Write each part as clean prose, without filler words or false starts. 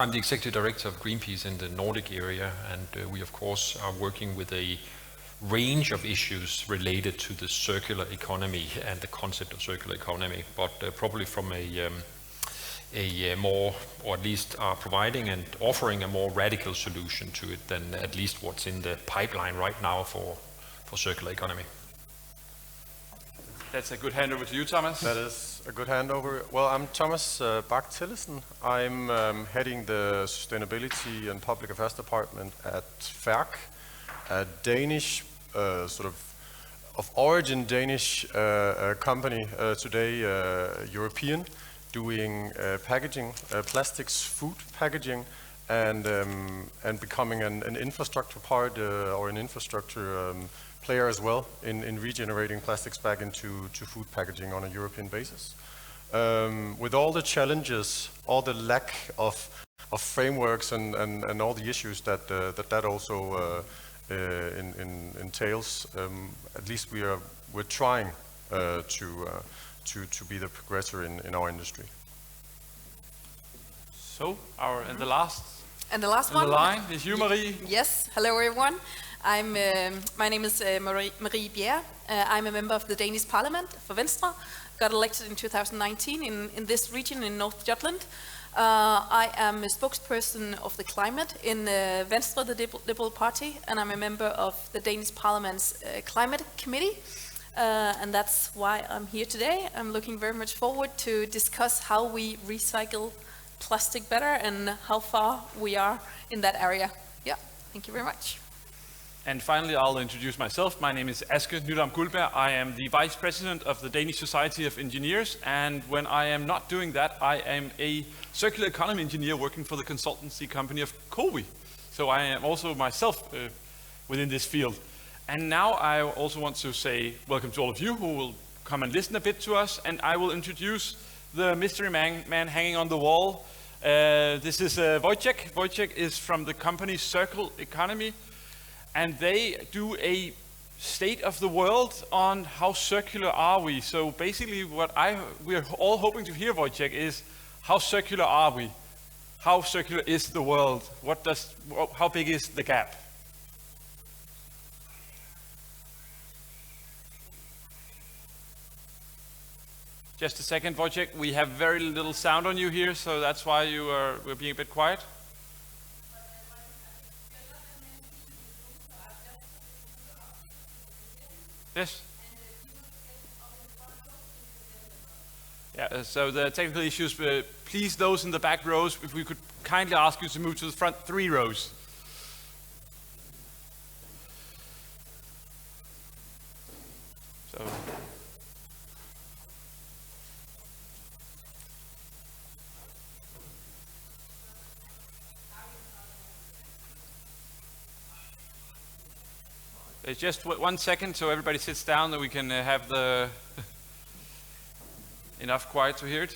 I'm the Executive Director of Greenpeace in the Nordic area, and we of course are working with a range of issues related to the circular economy and the concept of circular economy, but probably from a more, or at least are providing and offering a more radical solution to it than at least what's in the pipeline right now for circular economy. That's a good handover to you, Thomas. That is a good handover. Well, I'm Thomas Bach-Tillesen. I'm heading the Sustainability and Public Affairs Department at Vojtech, a Danish, sort of origin Danish company, today European, doing packaging, plastics, food packaging, and becoming an infrastructure part or an infrastructure player as well in regenerating plastics back into food packaging on a European basis. With all the challenges, all the lack of frameworks and all the issues that also entails, at least we're trying to be the progressor in our industry. So the last one the line is you, Marie. Yes. Hello, everyone. My name is Marie Bjerre. I'm a member of the Danish Parliament for Venstre. Got elected in 2019 in this region in North Jutland. I am a spokesperson of the climate in Venstre, the Liberal Party, and I'm a member of the Danish Parliament's Climate Committee. And that's why I'm here today. I'm looking very much forward to discuss how we recycle plastic better and how far we are in that area. Yeah, thank you very much. And finally, I'll introduce myself. My name is Aske Nydam Guldberg. I am the Vice President of the Danish Society of Engineers, and when I am not doing that, I am a circular economy engineer working for the consultancy company of COWI. So I am also myself within this field. And now I also want to say welcome to all of you who will come and listen a bit to us, and I will introduce the mystery man hanging on the wall. This is Vojtech. Vojtech is from the company Circular Economy, and they do a state of the world on how circular are we. So basically what we're all hoping to hear, Vojtech, is how circular are we? How circular is the world? How big is the gap? Just a second, Vojtech. We have very little sound on you here, so that's why we're being a bit quiet. Yes. Yeah, so the technical issues, please those in the back rows, if we could kindly ask you to move to the front 3 rows. So. It's just 1 second so everybody sits down that we can have the enough quiet to hear it.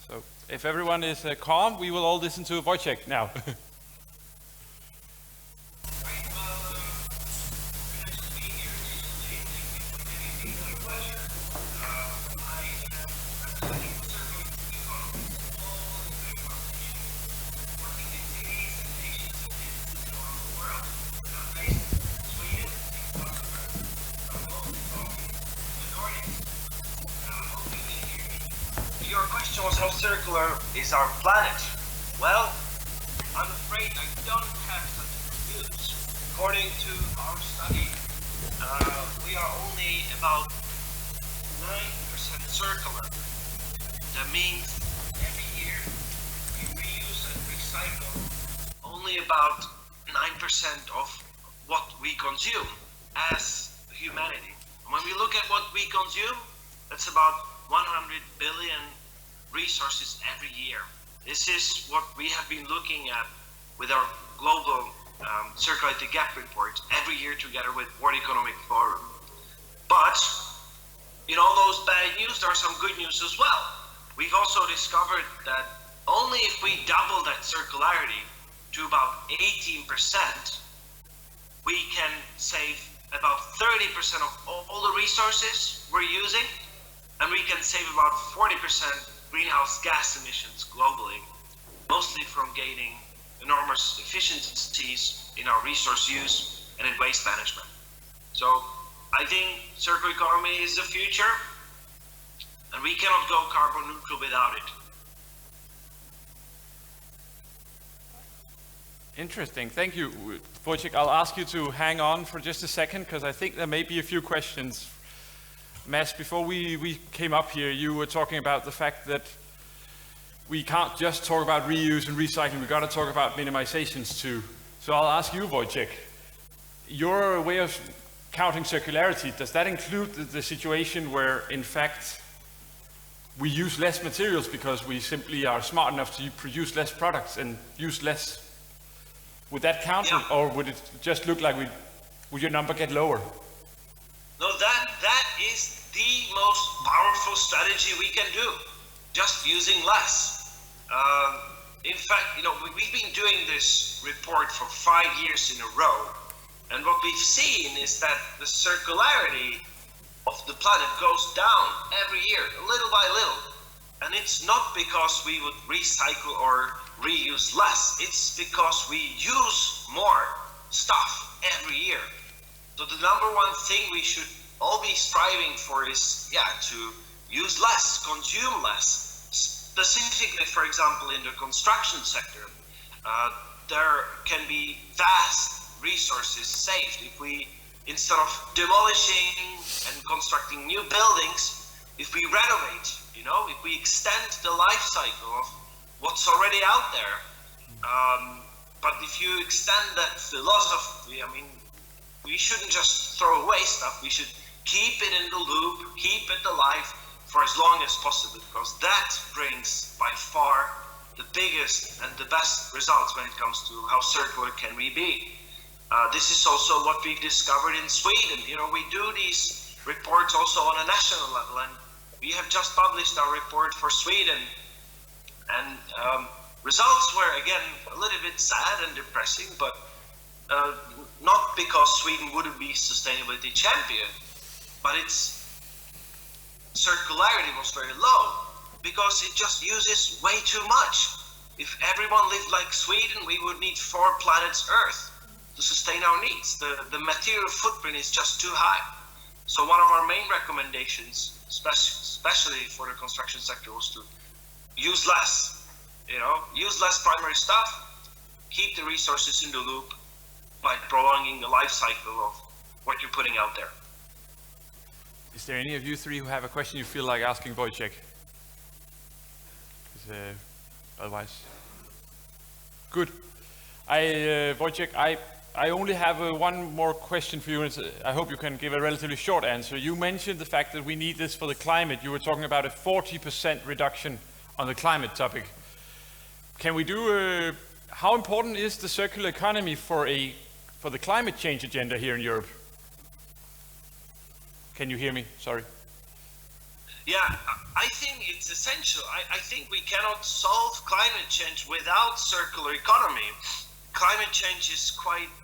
So if everyone is calm, we will all listen to Vojtech now. How circular is our planet? Well, I'm afraid I don't have such good news. According to our study, we are only about 9% circular. That means every year we reuse and recycle only about 9% of what we consume as humanity. When we look at what we consume, that's about 100 billion resources every year. This is what we have been looking at with our Global Circularity Gap Report every year together with World Economic Forum. But in all those bad news, there are some good news as well. We've also discovered that only if we double that circularity to about 18%, we can save about 30% of all the resources we're using, and we can save about 40% greenhouse gas emissions globally. mostly from gaining enormous efficiencies in our resource use and in waste management. So I think circular economy is the future, and we cannot go carbon neutral without it. Interesting, thank you. Vojtech, I'll ask you to hang on for just a second, because I think there may be a few questions. Mads, before we came up here, you were talking about the fact that we can't just talk about reuse and recycling, we've got to talk about minimizations too. So I'll ask you, Vojtech, your way of counting circularity, does that include the situation where, in fact, we use less materials because we simply are smart enough to produce less products and use less? Would that count, Yeah. or would it just look like would your number get lower? No, that is the most powerful strategy we can do, just using less. In fact, we've been doing this report for 5 years in a row, and what we've seen is that the circularity of the planet goes down every year, little by little. And it's not because we would recycle or reuse less, it's because we use more stuff every year. So the number one thing we should all be striving for is, to use less, consume less. Specifically, for example, in the construction sector, there can be vast resources saved if we, instead of demolishing and constructing new buildings, if we renovate, if we extend the life cycle of what's already out there. But if you extend that philosophy, we shouldn't just throw away stuff, we should keep it in the loop, keep it alive for as long as possible, because that brings by far the biggest and the best results when it comes to how circular can we be. This is also what we've discovered in Sweden. We do these reports also on a national level, and we have just published our report for Sweden, and results were again a little bit sad and depressing, but not because Sweden wouldn't be sustainability champion, but its circularity was very low because it just uses way too much. If everyone lived like Sweden, we would need 4 planets Earth to sustain our needs. The material footprint is just too high. So one of our main recommendations, especially for the construction sector, was to use less. Use less primary stuff, keep the resources in the loop by prolonging the life cycle of what you're putting out there. Is there any of you three who have a question you feel like asking Vojtech? Otherwise, good. Vojtech, I only have one more question for you, and I hope you can give a relatively short answer. You mentioned the fact that we need this for the climate. You were talking about a 40% reduction on the climate topic. Can we do? How important is the circular economy for the climate change agenda here in Europe? Can you hear me? Sorry. Yeah, I think it's essential. I think we cannot solve climate change without circular economy. Climate change is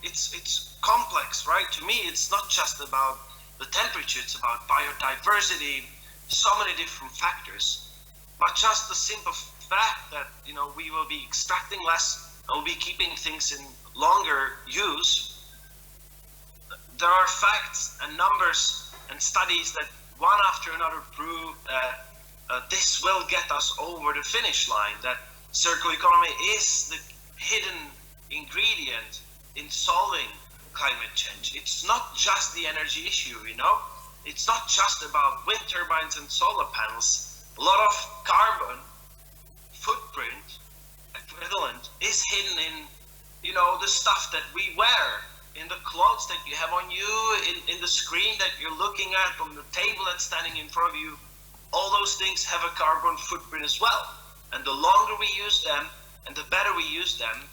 it's complex, right? To me, it's not just about the temperature, it's about biodiversity, so many different factors. But just the simple fact that, we will be extracting less, and we'll be keeping things in longer use. There are facts and numbers and studies that one after another prove that this will get us over the finish line, that circular economy is the hidden ingredient in solving climate change. It's not just the energy issue, It's not just about wind turbines and solar panels. A lot of carbon footprint equivalent is hidden in, the stuff that we wear, in the clothes that you have on you, in the screen that you're looking at, on the table that's standing in front of you. All those things have a carbon footprint as well. And the longer we use them and the better we use them,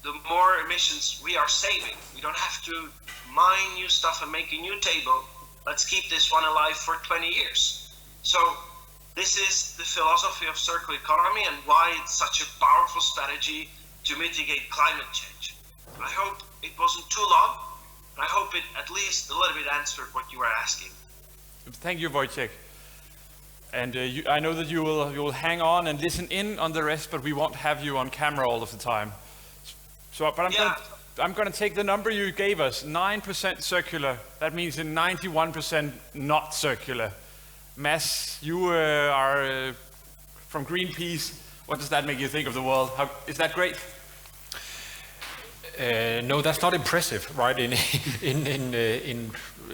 the more emissions we are saving. We don't have to mine new stuff and make a new table. Let's keep this one alive for 20 years. So this is the philosophy of circular economy and why it's such a powerful strategy to mitigate climate change. I hope it wasn't too long. I hope it at least a little bit answered what you were asking. Thank you, Vojtech. And I know that you will hang on and listen in on the rest, but we won't have you on camera all of the time. So, but I'm going to take the number you gave us, 9% circular. That means 91% not circular. Mads, you are from Greenpeace. What does that make you think of the world? Is that great? No, that's not impressive, right? In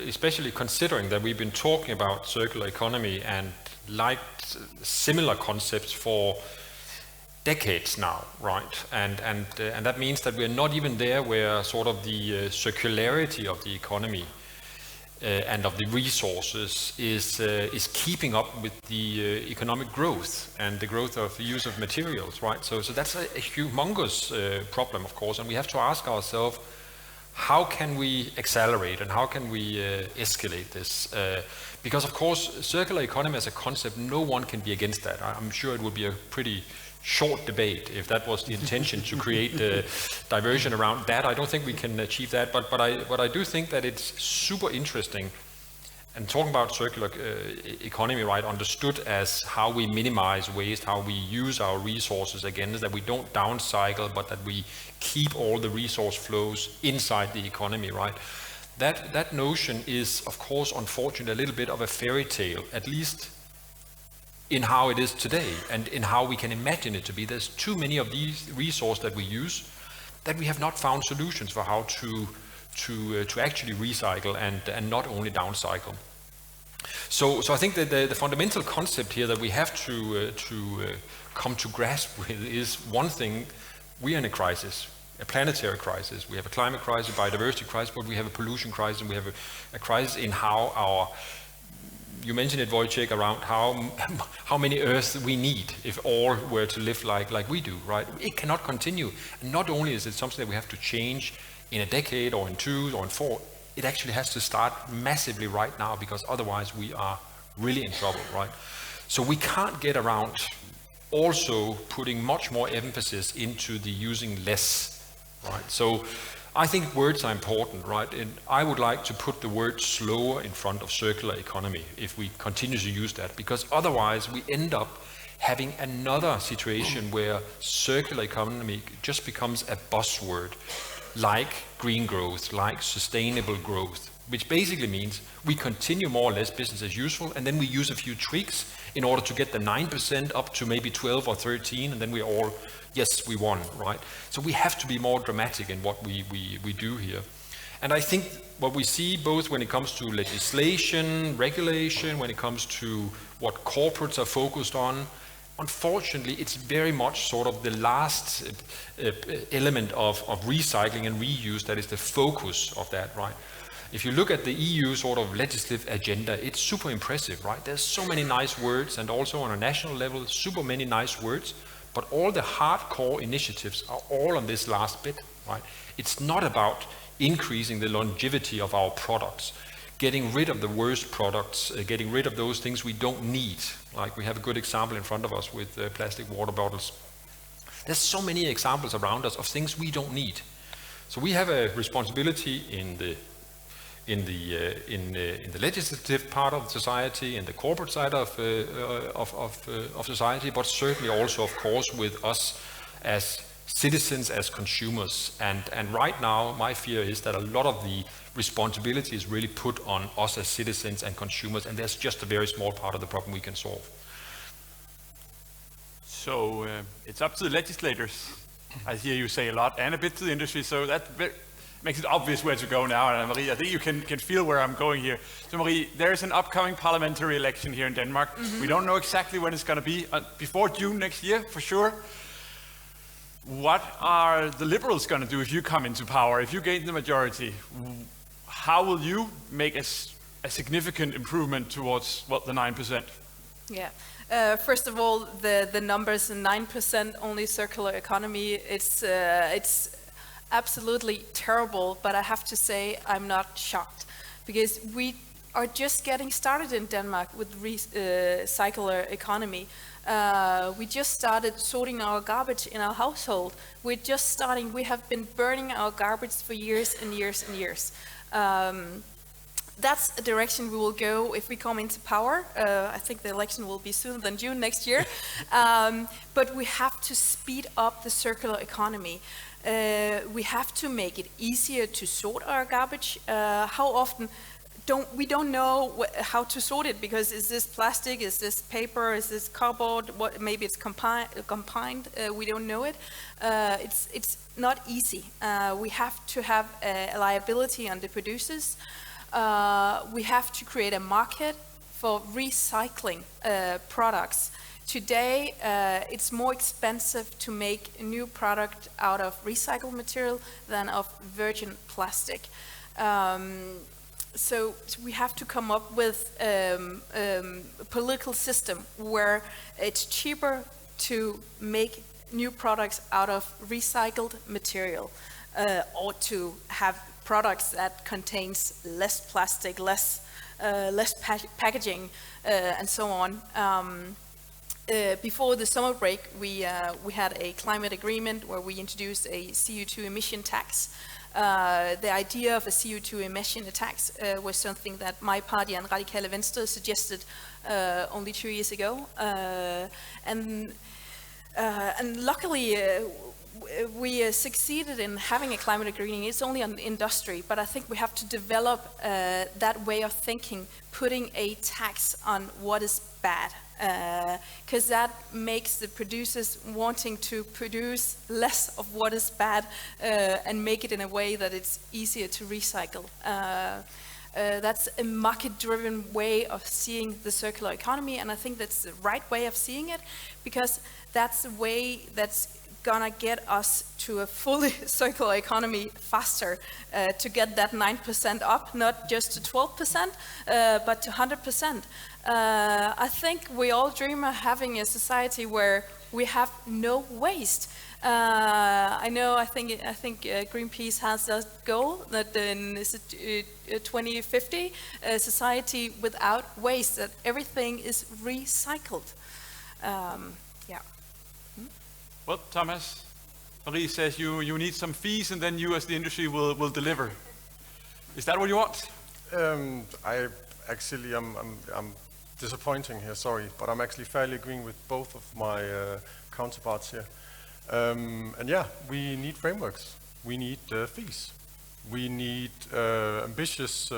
especially considering that we've been talking about circular economy and liked similar concepts for decades now, right? And that means that we're not even there where sort of the circularity of the economy and of the resources is keeping up with the economic growth and the growth of the use of materials, right? So that's a humongous problem, of course, and we have to ask ourselves, how can we accelerate and how can we escalate this? Because, of course, circular economy as a concept, no one can be against that. I'm sure it would be a pretty short debate if that was the intention to create diversion around that. I don't think we can achieve that, but I do think that it's super interesting. And talking about circular economy, right, understood as how we minimize waste, how we use our resources again, is that we don't downcycle, but that we keep all the resource flows inside the economy, right? That notion is, of course, unfortunately, a little bit of a fairy tale, at least in how it is today and in how we can imagine it to be. There's too many of these resources that we use that we have not found solutions for how to actually recycle and not only downcycle. So I think that the fundamental concept here that we have to come to grasp with is one thing: we are in a crisis, a planetary crisis. We have a climate crisis, a biodiversity crisis, but we have a pollution crisis, and we have a crisis in how our, you mentioned it, Vojtech, around how many Earths we need if all were to live like we do, right? It cannot continue. And not only is it something that we have to change in a decade or in 2 or in 4, it actually has to start massively right now, because otherwise we are really in trouble, right? So we can't get around also putting much more emphasis into the using less, right? So I think words are important, right? And I would like to put the word slower in front of circular economy if we continue to use that, because otherwise we end up having another situation where circular economy just becomes a buzzword, like green growth, like sustainable growth, which basically means we continue more or less business as usual, and then we use a few tweaks in order to get the 9% up to maybe 12 or 13, and then we all, yes, we won, right? So we have to be more dramatic in what we do here. And I think what we see, both when it comes to legislation, regulation, when it comes to what corporates are focused on, unfortunately, it's very much sort of the last element of recycling and reuse that is the focus of that, right? If you look at the EU sort of legislative agenda, it's super impressive, right? There's so many nice words, and also on a national level, super many nice words, but all the hardcore initiatives are all on this last bit, right? It's not about increasing the longevity of our products, getting rid of the worst products, getting rid of those things we don't need. Like we have a good example in front of us with plastic water bottles. There's so many examples around us of things we don't need. So we have a responsibility in the legislative part of society, in the corporate side of society, but certainly also, of course, with us as citizens, as consumers. And right now, my fear is that a lot of the responsibility is really put on us as citizens and consumers, and there's just a very small part of the problem we can solve. So it's up to the legislators. I hear you say a lot, and a bit to the industry, so that makes it obvious where to go now. And Marie, I think you can feel where I'm going here. So Marie, there's an upcoming parliamentary election here in Denmark. Mm-hmm. We don't know exactly when it's going to be, before June next year, for sure. What are the Liberals going to do if you come into power, if you gain the majority? How will you make a significant improvement towards, well, the 9%? Yeah. First of all, the numbers, 9% only circular economy, it's absolutely terrible, but I have to say I'm not shocked, because we are just getting started in Denmark with circular economy. We just started sorting our garbage in our household. We're just starting. We have been burning our garbage for years and years and years. that's a direction we will go if we come into power. I think the election will be sooner than June next year. But we have to speed up the circular economy. We have to make it easier to sort our garbage. How often we don't know how to sort it, because is this plastic, is this paper, is this cardboard, maybe it's combined, we don't know it. It's not easy. We have to have a liability on the producers. We have to create a market for recycling products. Today, it's more expensive to make a new product out of recycled material than of virgin plastic. So we have to come up with a political system where it's cheaper to make new products out of recycled material, or to have products that contains less plastic, less packaging, and so on. Before the summer break, we had a climate agreement where we introduced a CO2 emission tax. The idea of a CO2 emission tax was something that my party and Radikale Venstre suggested only 2 years ago, and luckily we succeeded in having a climate agreement. It's only on industry, but I think we have to develop that way of thinking, putting a tax on what is bad, because that makes the producers wanting to produce less of what is bad and make it in a way that it's easier to recycle. That's a market-driven way of seeing the circular economy, and I think that's the right way of seeing it, because that's the way that's gonna get us to a fully circular economy faster, to get that 9% up, not just to 12%, but to 100%. I think we all dream of having a society where we have no waste. I think Greenpeace has a goal that in 2050, a society without waste, that everything is recycled. Yeah. Well, Thomas, Marie says you need some fees, and then you as the industry will deliver. Is that what you want? I'm disappointing here, sorry, but I'm actually fairly agreeing with both of my counterparts here. And yeah, we need frameworks. We need fees. We need ambitious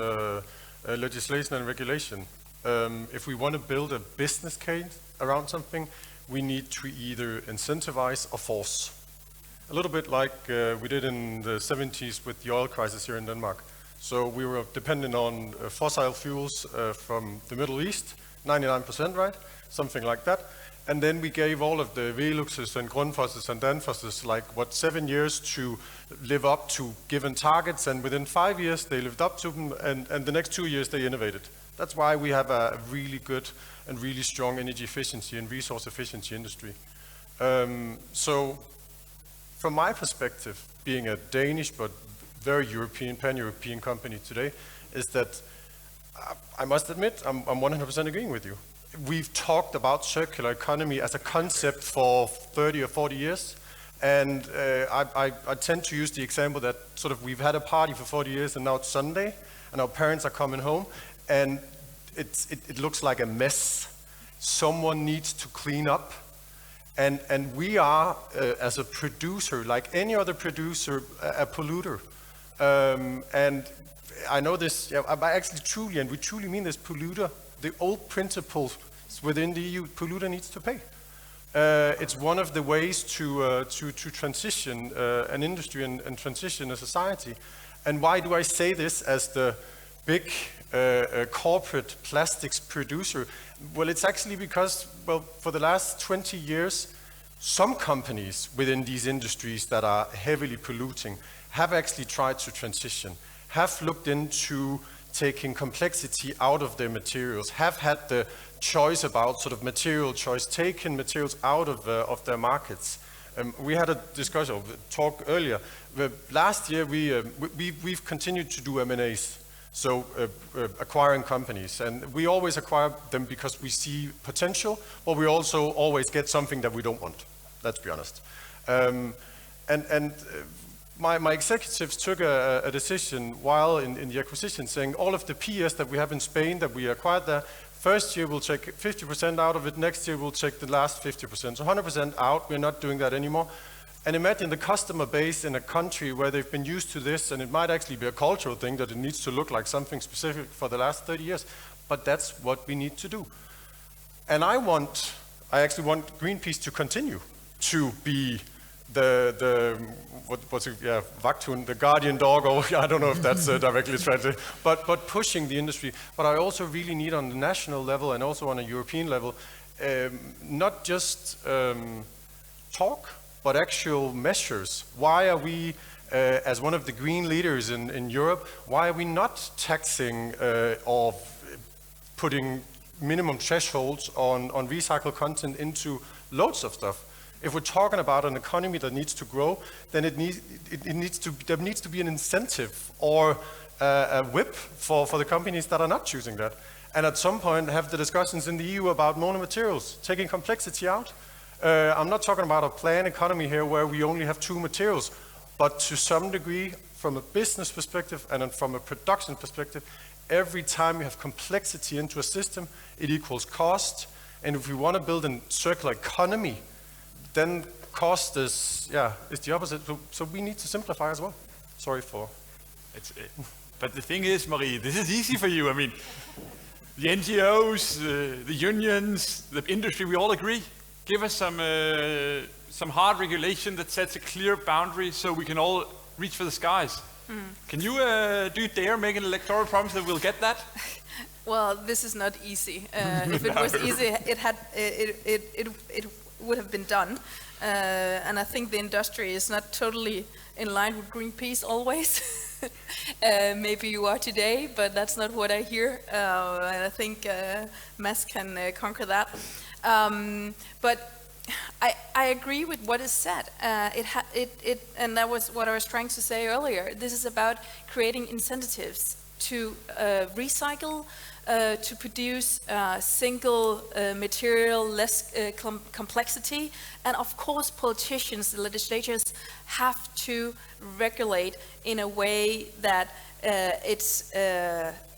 legislation and regulation. If we want to build a business case around something, we need to either incentivize or force. A little bit like we did in the 70s with the oil crisis here in Denmark. So we were dependent on fossil fuels from the Middle East, 99%, right? Something like that. And then we gave all of the Veluxes and Grundfosses and Danfosses 7 years to live up to given targets, and within 5 years they lived up to them, and the next 2 years they innovated. That's why we have a really good and really strong energy efficiency and resource efficiency industry. So from my perspective, being a Danish but very European, pan-European company today, is that I must admit, I'm 100% agreeing with you. We've talked about circular economy as a concept for 30 or 40 years, and I tend to use the example that sort of we've had a party for 40 years and now it's Sunday, and our parents are coming home, and it looks like a mess. Someone needs to clean up, and we are, as a producer, like any other producer, a polluter. And I know this, I actually we truly mean this, polluter. The old principles within the EU, polluter needs to pay. It's one of the ways to transition an industry and transition a society. And why do I say this as the big corporate plastics producer? Well, it's actually because, for the last 20 years, some companies within these industries that are heavily polluting have actually tried to transition, have looked into taking complexity out of their materials, have had the choice about sort of material choice, taken materials out of their markets. We had a discussion, talk earlier. Last year, we've continued to do M&As, so acquiring companies. And we always acquire them because we see potential, but we also always get something that we don't want, let's be honest. my executives took a decision while in the acquisition, saying all of the PS that we have in Spain that we acquired there, first year we'll take 50% out of it, next year we'll take the last 50%. So 100% out, we're not doing that anymore. And imagine the customer base in a country where they've been used to this, and it might actually be a cultural thing that it needs to look like something specific for the last 30 years, but that's what we need to do. And I actually want Greenpeace to continue to be Vagthund, the guardian dog, or I don't know if that's directly translated, but pushing the industry. But I also really need on the national level and also on a European level, not just talk, but actual measures. Why are we, as one of the green leaders in Europe, why are we not taxing or putting minimum thresholds on recycled content into loads of stuff? If we're talking about an economy that needs to grow, then there needs to be an incentive or a whip for the companies that are not choosing that. And at some point have the discussions in the EU about monomaterials, taking complexity out. I'm not talking about a planned economy here where we only have 2 materials, but to some degree, from a business perspective and from a production perspective, every time you have complexity into a system, it equals cost. And if we want to build a circular economy, then cost is the opposite. So we need to simplify as well. Sorry for... But the thing is, Marie, this is easy for you. I mean, the NGOs, the unions, the industry, we all agree. Give us some hard regulation that sets a clear boundary so we can all reach for the skies. Can you, do you dare make an electoral promise that we'll get that? Well, this is not easy. If it was easy, it would have been done. And I think the industry is not totally in line with Greenpeace always. Maybe you are today, but that's not what I hear. And I think Mads can conquer that. But I agree with what is said. And that was what I was trying to say earlier. This is about creating incentives to recycle, to produce single material, less complexity. And of course, politicians, the legislators have to regulate in a way that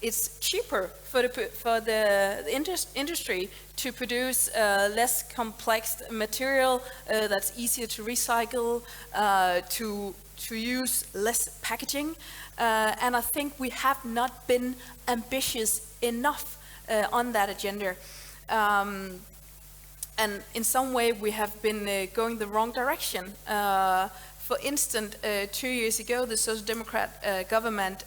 it's cheaper for the industry to produce less complex material that's easier to recycle, to use less packaging. And I think we have not been ambitious enough on that agenda. And in some way we have been going the wrong direction. For instance, 2 years ago, the Social Democrat government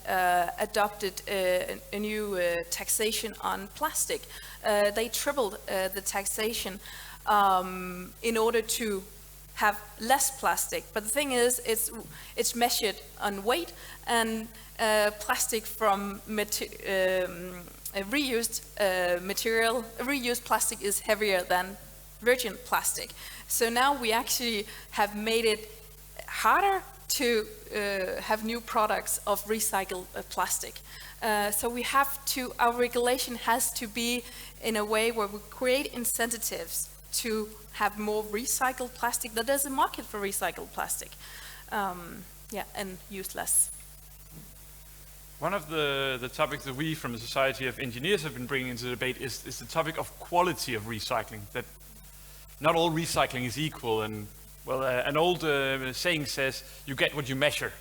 adopted a new taxation on plastic. They tripled the taxation in order to have less plastic. But the thing is, it's measured on weight, and plastic from reused material, reused plastic is heavier than virgin plastic. So now we actually have made it harder to have new products of recycled plastic. So we have to, our regulation has to be in a way where we create incentives to have more recycled plastic, that there's a market for recycled plastic, and use less. One of the topics that we from the Society of Engineers have been bringing into the debate is the topic of quality of recycling, that not all recycling is equal, and well, an old saying says, you get what you measure.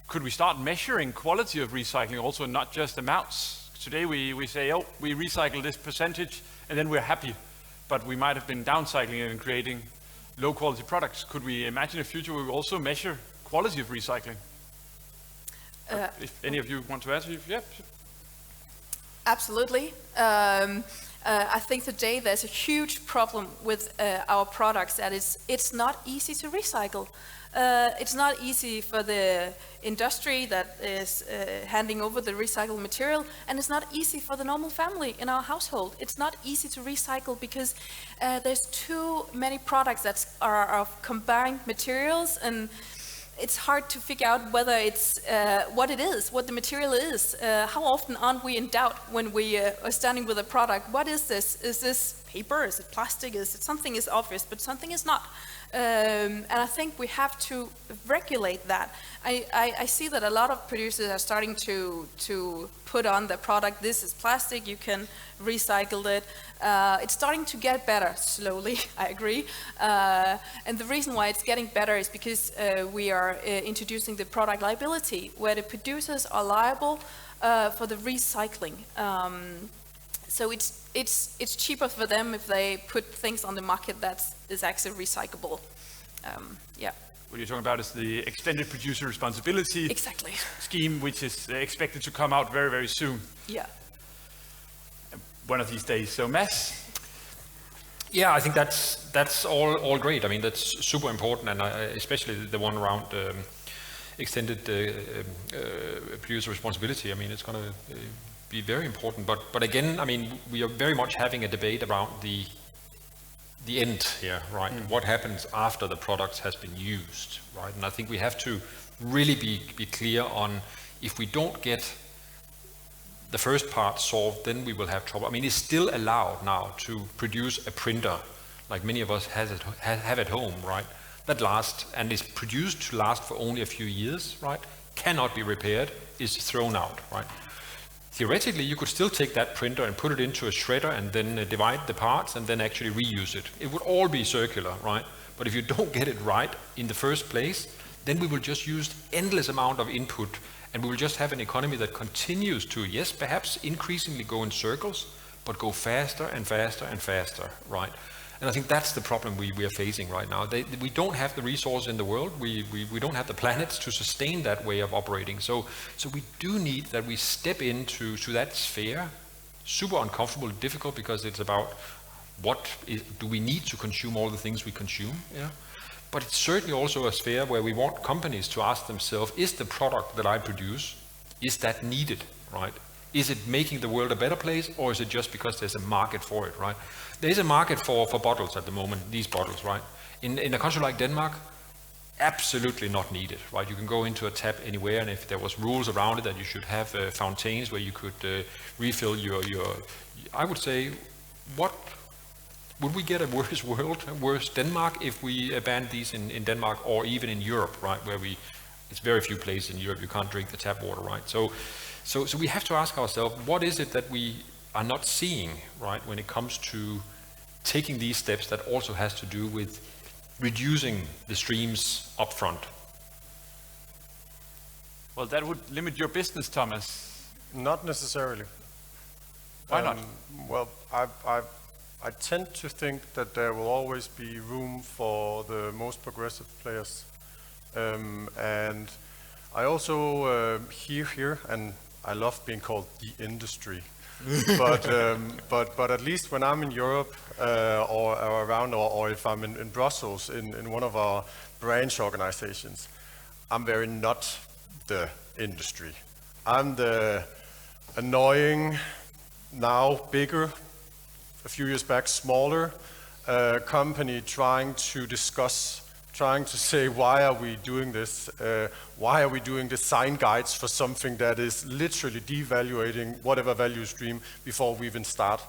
Could we start measuring quality of recycling also, not just amounts? Today we say, oh, we recycle this percentage and then we're happy, but we might have been downcycling it and creating low quality products. Could we imagine a future where we also measure quality of recycling? If any of you want to answer, yeah. Absolutely. I think today there's a huge problem with our products, that it's not easy to recycle. It's not easy for the industry that is handing over the recycled material, and it's not easy for the normal family in our household. It's not easy to recycle because there's too many products that are of combined materials, and it's hard to figure out whether it's what it is, what the material is. How often aren't we in doubt when we are standing with a product? What is this? Is this paper? Is it plastic? Is it something is obvious, but something is not? And I think we have to regulate that. I see that a lot of producers are starting to put on their product, this is plastic, you can recycle it. It's starting to get better slowly, I agree. And the reason why it's getting better is because we are introducing the product liability, where the producers are liable for the recycling. So it's cheaper for them if they put things on the market that is actually recyclable. Yeah. What you're talking about is the extended producer responsibility Exactly. scheme, which is expected to come out very, very soon. Yeah. One of these days. So, Mads? Yeah, I think that's all great. I mean, that's super important, and especially the one around extended producer responsibility. I mean, it's going to be very important. But again, I mean, we are very much having a debate around the end here, right? What happens after the product has been used, right? And I think we have to really be clear on, if we don't get the first part solved, then we will have trouble. I mean, it's still allowed now to produce a printer, like many of us have at home, right? That lasts and is produced to last for only a few years, right? Cannot be repaired, is thrown out, right? Theoretically, you could still take that printer and put it into a shredder and then divide the parts and then actually reuse it. It would all be circular, right? But if you don't get it right in the first place, then we will just use endless amount of input, and we will just have an economy that continues to, yes, perhaps increasingly go in circles, but go faster and faster and faster, right? And I think that's the problem we are facing right now. We don't have the resource in the world. We don't have the planets to sustain that way of operating. So we do need that we step into that sphere. Super uncomfortable, difficult, because it's about do we need to consume all the things we consume? Yeah. But it's certainly also a sphere where we want companies to ask themselves, is the product that I produce, is that needed, right? Is it making the world a better place, or is it just because there's a market for it, right? There is a market for bottles at the moment, these bottles, right? In a country like Denmark, absolutely not needed, right? You can go into a tap anywhere, and if there was rules around it that you should have fountains where you could refill your, I would say, would we get a worse world, a worse Denmark, if we abandoned these in Denmark, or even in Europe, right? Where it's very few places in Europe you can't drink the tap water, right? So we have to ask ourselves, what is it that we are not seeing, right, when it comes to taking these steps that also has to do with reducing the streams upfront? Well, that would limit your business, Thomas. Not necessarily. Why not? Well, I tend to think that there will always be room for the most progressive players. And I also hear here, and I love being called the industry, but at least when I'm in Europe or around, or if I'm in Brussels in one of our branch organizations, I'm very not the industry. I'm the annoying, now bigger, a few years back smaller company trying to say, why are we doing this? Why are we doing design guides for something that is literally devaluating whatever value stream before we even start?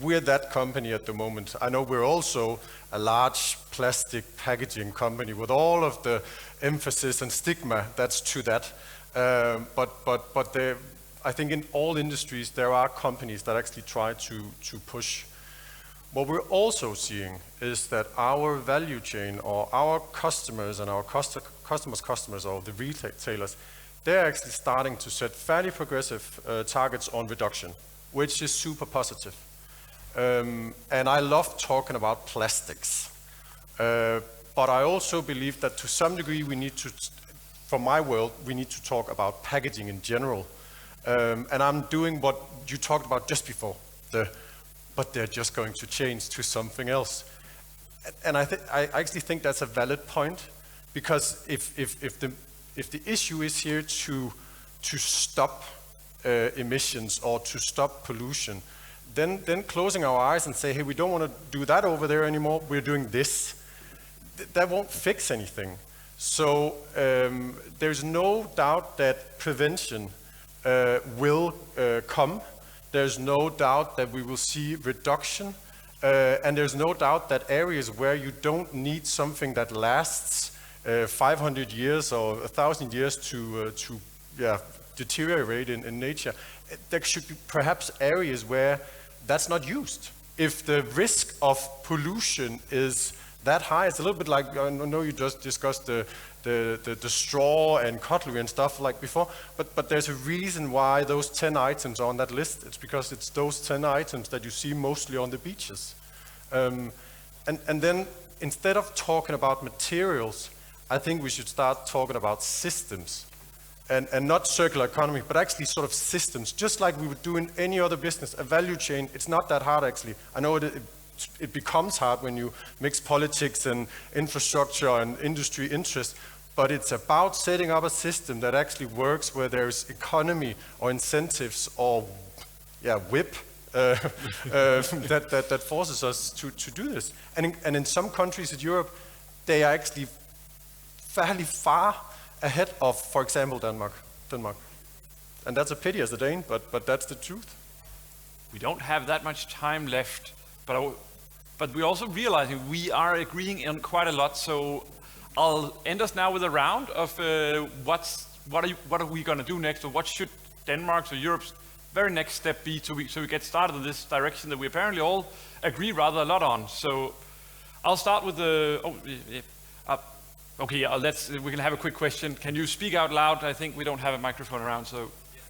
We're that company at the moment. I know we're also a large plastic packaging company with all of the emphasis and stigma that's to that. But I think in all industries there are companies that actually try to push. What we're also seeing is that our value chain, or our customers and our customers' customers, or the retailers, they're actually starting to set fairly progressive targets on reduction, which is super positive. And I love talking about plastics. But I also believe that to some degree we need to, from my world, we need to talk about packaging in general. And I'm doing what you talked about just before, but they're just going to change to something else. And I actually think that's a valid point, because if the issue is here to stop emissions or to stop pollution, then closing our eyes and say, hey, we don't want to do that over there anymore, we're doing this, that won't fix anything. So there's no doubt that prevention will come. There's no doubt that we will see reduction And there's no doubt that areas where you don't need something that lasts 500 years or 1,000 years to deteriorate in nature, there should be perhaps areas where that's not used. If the risk of pollution is that high, it's a little bit like, I know you just discussed the straw and cutlery and stuff like before, but there's a reason why those 10 items are on that list. It's because it's those 10 items that you see mostly on the beaches. And then instead of talking about materials, I think we should start talking about systems. And not circular economy, but actually sort of systems, just like we would do in any other business, a value chain. It's not that hard actually. I know it becomes hard when you mix politics and infrastructure and industry interest, but it's about setting up a system that actually works where there's economy or incentives or whip that forces us to do this. And in some countries in Europe, they are actually fairly far ahead of, for example, Denmark. And that's a pity as a Dane, but that's the truth. We don't have that much time left, but we're also realizing we are agreeing on quite a lot, so I'll end us now with a round of what are we going to do next, or what should Denmark's or Europe's very next step be so we get started in this direction that we apparently all agree rather a lot on. So I'll start with we can have a quick question. Can you speak out loud? I think we don't have a microphone around, so. Yes.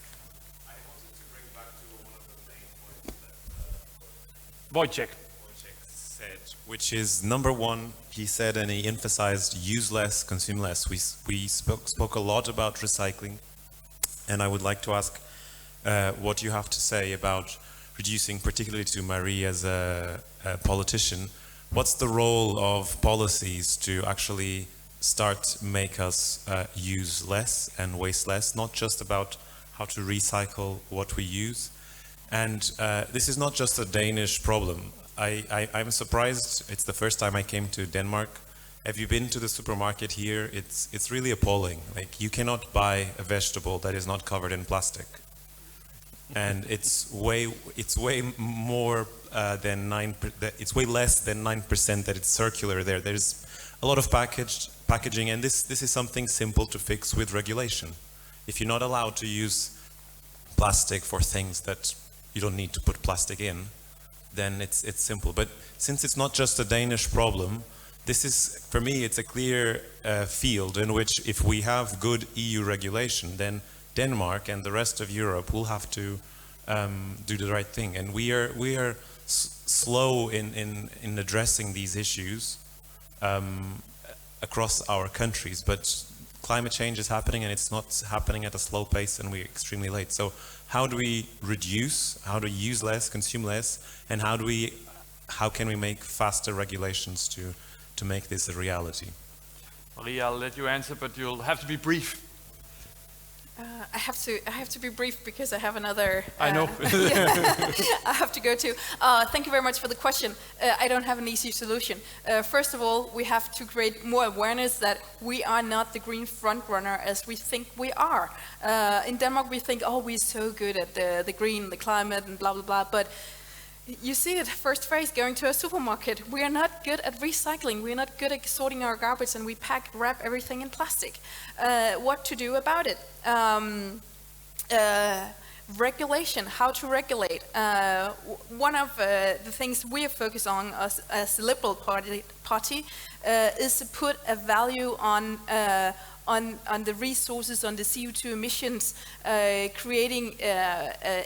I wanted to bring back to one of the main points that Vojtech said, which is number one, he said, and he emphasized use less, consume less. We spoke a lot about recycling, and I would like to ask what you have to say about reducing, particularly to Marie as a politician. What's the role of policies to actually start make us use less and waste less, not just about how to recycle what we use. And this is not just a Danish problem. I'm surprised, it's the first time I came to Denmark. Have you been to the supermarket here? It's really appalling. Like, you cannot buy a vegetable that is not covered in plastic. And it's way more than it's way less than 9% that it's circular there. There's a lot of packaging, and this is something simple to fix with regulation. If you're not allowed to use plastic for things that you don't need to put plastic in, then it's simple. But since it's not just a Danish problem, this is, for me, it's a clear field in which if we have good EU regulation, then Denmark and the rest of Europe will have to do the right thing. And we are slow in addressing these issues across our countries, but climate change is happening, and it's not happening at a slow pace, and we're extremely late. So how do we reduce, how do we use less, consume less, and how can we make faster regulations to make this a reality? Marie, I'll let you answer, but you'll have to be brief. I have to be brief because I have another. I know. I have to go to. Thank you very much for the question. I don't have an easy solution. First of all, we have to create more awareness that we are not the green front runner as we think we are. In Denmark, we think, oh, we're so good at the green, the climate, and blah blah blah. But you see it first phrase going to a supermarket. We are not good at recycling. We are not good at sorting our garbage, and we wrap everything in plastic. What to do about it? Regulation, how to regulate. One of the things we are focused on as the Liberal Party is to put a value on the resources, on the CO2 emissions, creating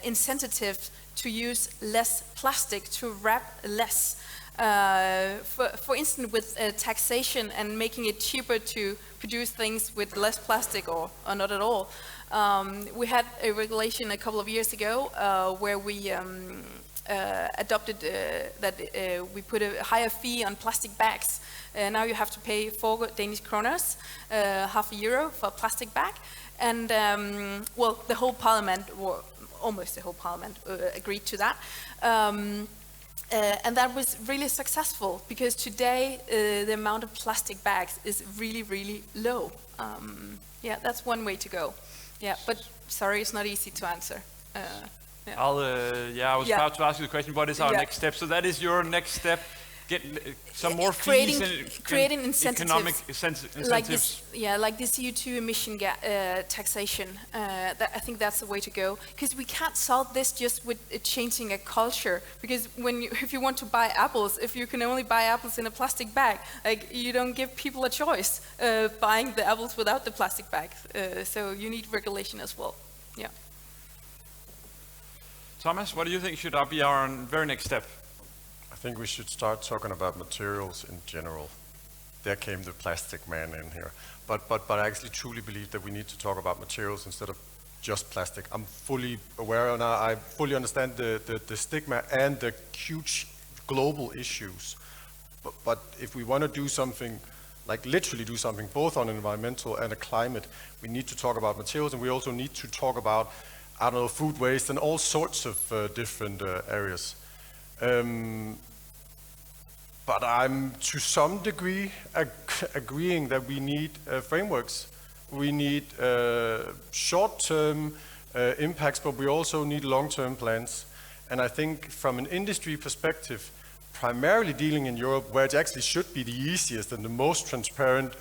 incentives to use less plastic, to wrap less. For instance, with taxation and making it cheaper to produce things with less plastic or not at all. We had a regulation a couple of years ago where we adopted that we put a higher fee on plastic bags. Now you have to pay 4 Danish kroners, half €1 for a plastic bag. And well, the whole parliament, or almost the whole parliament, agreed to that. And that was really successful because today the amount of plastic bags is really, really low. Yeah, that's one way to go. Yeah, but sorry, it's not easy to answer. I was about to ask you the question, what is our next step? So that is your next step, get some more fees and creating incentives. Economic incentives. Like this, like the CO2 emission taxation. I think that's the way to go. Because we can't solve this just with changing a culture. Because if you want to buy apples, if you can only buy apples in a plastic bag, like you don't give people a choice buying the apples without the plastic bag. So you need regulation as well. Yeah. Thomas, what do you think should be our very next step? I think we should start talking about materials in general. There came the plastic man in here. But I actually truly believe that we need to talk about materials instead of just plastic. I'm fully aware and I fully understand the stigma and the huge global issues. But if we want to do something, like literally do something both on environmental and a climate, we need to talk about materials, and we also need to talk about, I don't know, food waste and all sorts of different areas. But I'm to some degree agreeing that we need frameworks. We need short-term impacts, but we also need long-term plans. And I think from an industry perspective, primarily dealing in Europe, where it actually should be the easiest and the most transparent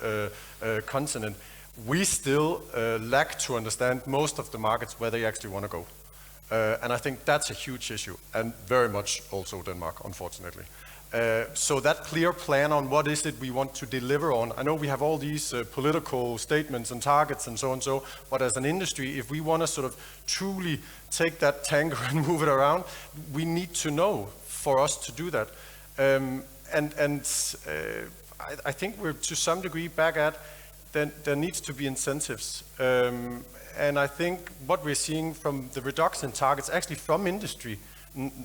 continent, we still lack to understand most of the markets where they actually want to go. And I think that's a huge issue, and very much also Denmark, unfortunately. So that clear plan on what is it we want to deliver on. I know we have all these political statements and targets and so on, but as an industry, if we want to sort of truly take that tanker and move it around, we need to know for us to do that. I think we're to some degree back at there needs to be incentives. And I think what we're seeing from the reduction targets, actually from industry,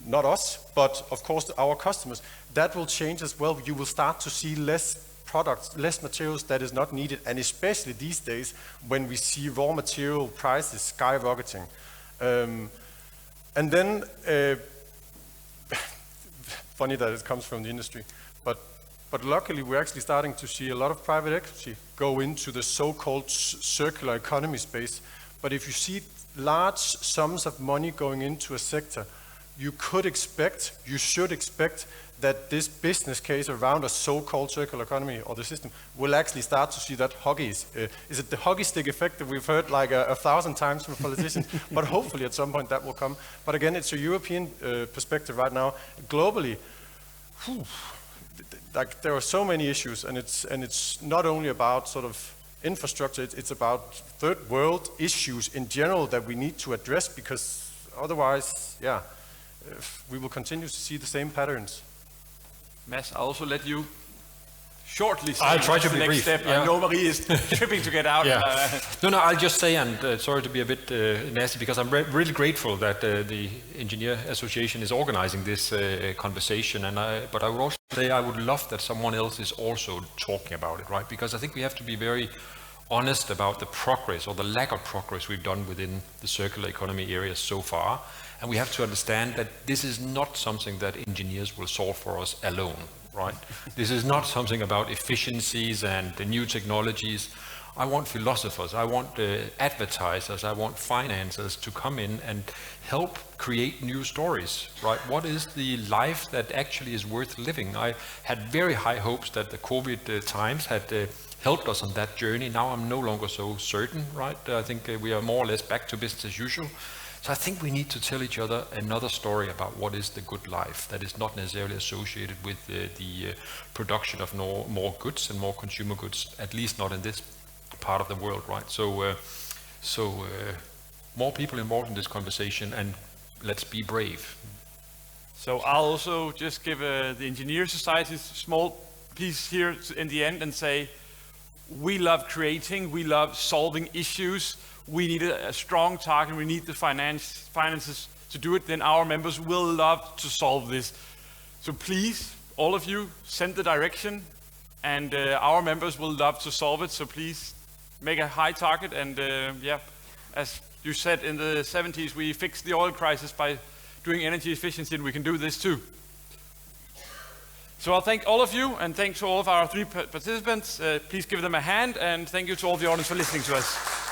not us, but of course our customers, that will change as well. You will start to see less products, less materials that is not needed, and especially these days when we see raw material prices skyrocketing. And then, funny that it comes from the industry, but luckily we're actually starting to see a lot of private equity go into the so-called circular economy space. But if you see large sums of money going into a sector, you should expect that this business case around a so-called circular economy or the system will actually start to see that hockey. Is it the hockey stick effect that we've heard like 1,000 times from politicians? But hopefully at some point that will come. But again, it's a European perspective right now. Globally, like there are so many issues, and it's not only about sort of infrastructure, it's about third world issues in general that we need to address, because otherwise, we will continue to see the same patterns. Mads, I'll also let you shortly say I'll try to the be next brief. step. Yeah. I know Marie is tripping to get out. No, I'll just say, and sorry to be a bit nasty, because I'm really grateful that the Engineer Association is organizing this conversation, but I would also say I would love that someone else is also talking about it, right? Because I think we have to be very honest about the progress or the lack of progress we've done within the circular economy area so far. And we have to understand that this is not something that engineers will solve for us alone, right? This is not something about efficiencies and the new technologies. I want philosophers, I want advertisers, I want financiers to come in and help create new stories, right? What is the life that actually is worth living? I had very high hopes that the COVID times had helped us on that journey. Now I'm no longer so certain, right? I think we are more or less back to business as usual. So I think we need to tell each other another story about what is the good life that is not necessarily associated with the production of more goods and more consumer goods, at least not in this part of the world, right? So more people involved in this conversation, and let's be brave. So I'll also just give the Engineer Society's small piece here in the end and say, we love creating, we love solving issues. We need a strong target, we need the finances to do it, then our members will love to solve this. So please, all of you, send the direction, and our members will love to solve it. So please make a high target, and as you said, in the 70s we fixed the oil crisis by doing energy efficiency, and we can do this too. So I'll thank all of you, and thanks to all of our 3 participants. Please give them a hand, and thank you to all the audience for listening to us.